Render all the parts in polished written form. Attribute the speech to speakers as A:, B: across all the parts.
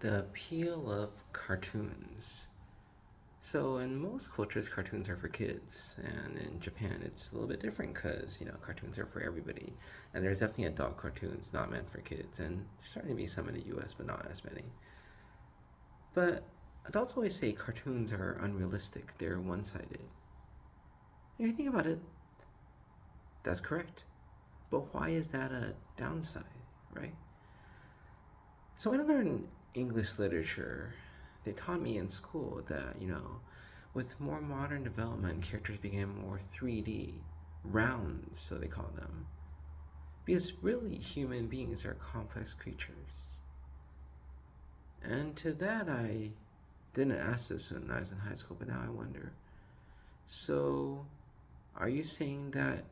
A: The appeal of cartoons. So, in most cultures, cartoons are for kids, and in Japan, it's a little bit different because cartoons are for everybody, and there's definitely adult cartoons not meant for kids, and there's starting to be some in the U.S., but not as many. But adults always say cartoons are unrealistic; they're one-sided. If you think about it, that's correct. But why is that a downside, right? So when I learned English literature, they taught me in school that, with more modern development, characters became more 3D, round, so they call them. Because really, human beings are complex creatures. And to that, I didn't ask this when I was in high school, but now I wonder. So, are you saying that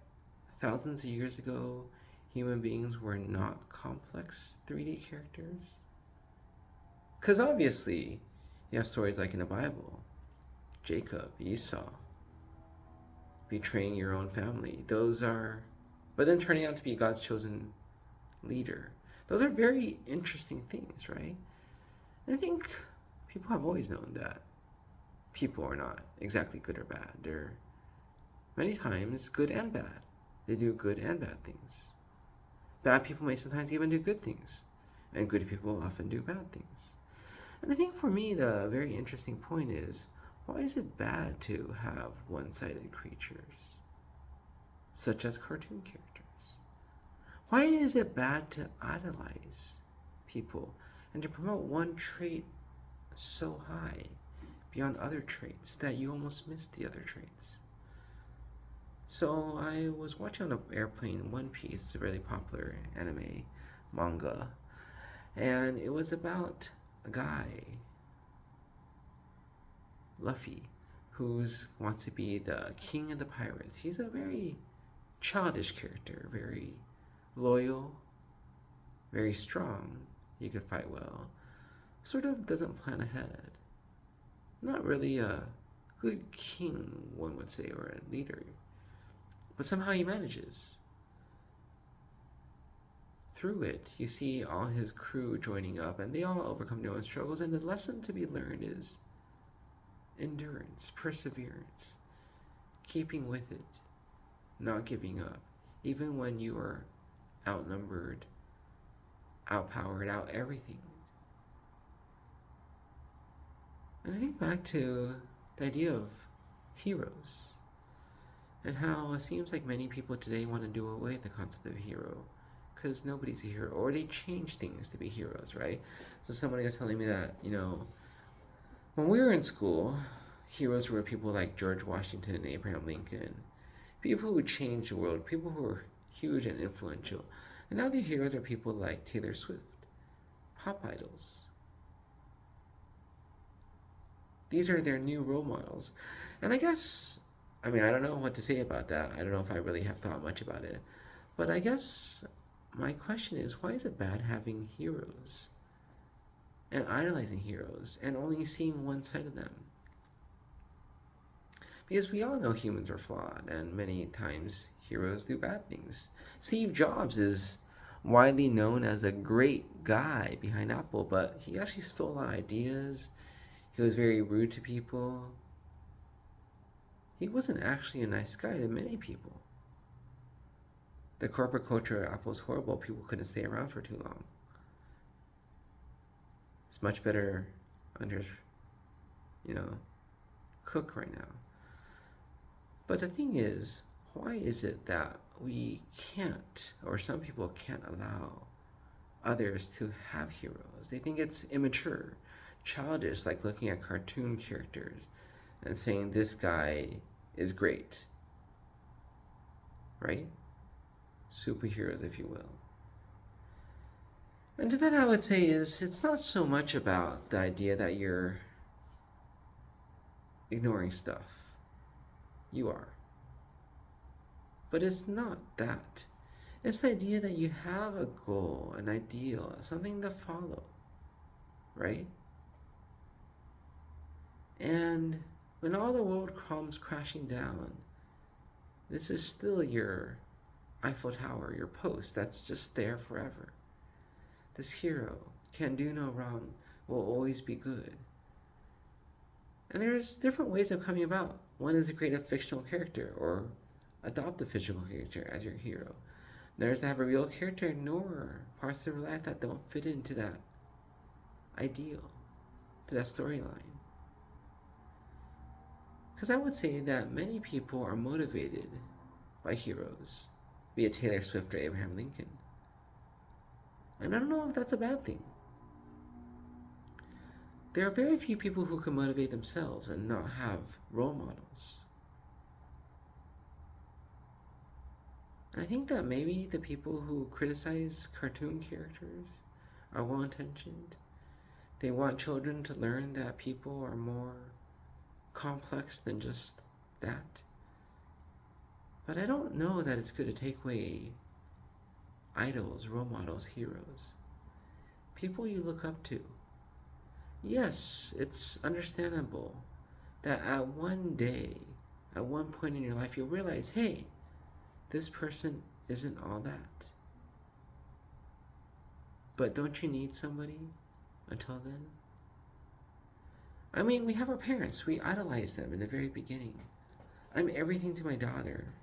A: thousands of years ago, human beings were not complex 3D characters? Because obviously, you have stories like in the Bible, Jacob, Esau, betraying your own family. Those are, but then turning out to be God's chosen leader. Those are very interesting things, right? And I think people have always known that people are not exactly good or bad. They're many times good and bad. They do good and bad things. Bad people may sometimes even do good things, and good people often do bad things. And I think for me, the very interesting point is, why is it bad to have one-sided creatures, such as cartoon characters? Why is it bad to idolize people and to promote one trait so high beyond other traits that you almost miss the other traits? So I was watching on an airplane One Piece. It's a really popular anime manga, and it was about a guy, Luffy, who wants to be the king of the pirates. He's a very childish character, very loyal, very strong. He could fight well. Sort of doesn't plan ahead. Not really a good king, one would say, or a leader. But somehow he manages. Through it, you see all his crew joining up, and they all overcome their own struggles. And the lesson to be learned is endurance, perseverance, keeping with it, not giving up, even when you are outnumbered, outpowered, out everything. And I think back to the idea of heroes and how it seems like many people today want to do away with the concept of a hero because nobody's a hero, or they change things to be heroes, right? So somebody was telling me that, when we were in school, heroes were people like George Washington and Abraham Lincoln, people who changed the world, people who were huge and influential. And now the heroes are people like Taylor Swift, pop idols. These are their new role models. And I don't know what to say about that. I don't know if I really have thought much about it. But I guess my question is, why is it bad having heroes and idolizing heroes and only seeing one side of them? Because we all know humans are flawed, and many times heroes do bad things. Steve Jobs is widely known as a great guy behind Apple, but he actually stole a lot of ideas. He was very rude to people. He wasn't actually a nice guy to many people. The corporate culture at Apple was horrible. People couldn't stay around for too long. It's much better under, you know, Cook right now. But the thing is, why is it that we can't, or some people can't allow others to have heroes? They think it's immature, childish, like looking at cartoon characters and saying this guy is great, right? Superheroes, if you will. And to that, I would say is it's not so much about the idea that you're ignoring stuff. You are. But it's not that. It's the idea that you have a goal, an ideal, something to follow, right? And when all the world comes crashing down, this is still your Eiffel Tower, your post that's just there forever. This hero can do no wrong will always be good. And there's different ways of coming about. One is to create a fictional character or adopt a fictional character as your hero. There's to have a real character ignore parts of their life that don't fit into that ideal, to that storyline. Because I would say that many people are motivated by heroes, be it Taylor Swift or Abraham Lincoln. And I don't know if that's a bad thing. There are very few people who can motivate themselves and not have role models. And I think that maybe the people who criticize cartoon characters are well intentioned. They want children to learn that people are more complex than just that. But I don't know that it's good to take away idols, role models, heroes, people you look up to. Yes, it's understandable that at one day, at one point in your life, you'll realize, hey, this person isn't all that. But don't you need somebody until then? I mean, we have our parents. We idolize them in the very beginning. I'm everything to my daughter.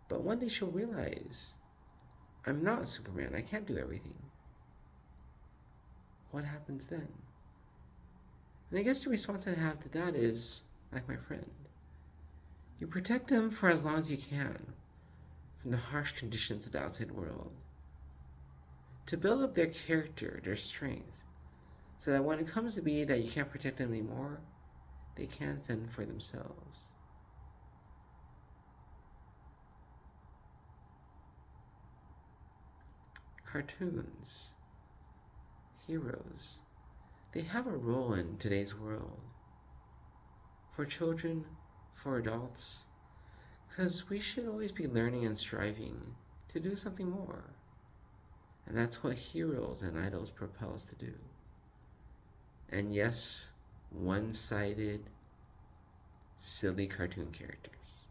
A: But one day she'll realize, I'm not Superman. I can't do everything. What happens then? And I guess the response I have to that is, like my friend, you protect them for as long as you can from the harsh conditions of the outside world, to build up their character, their strength, so that when it comes to be that you can't protect them anymore, they can fend for themselves. Cartoons, heroes, they have a role in today's world. For children, for adults, because we should always be learning and striving to do something more. And that's what heroes and idols propel us to do. And yes, one-sided, silly cartoon characters.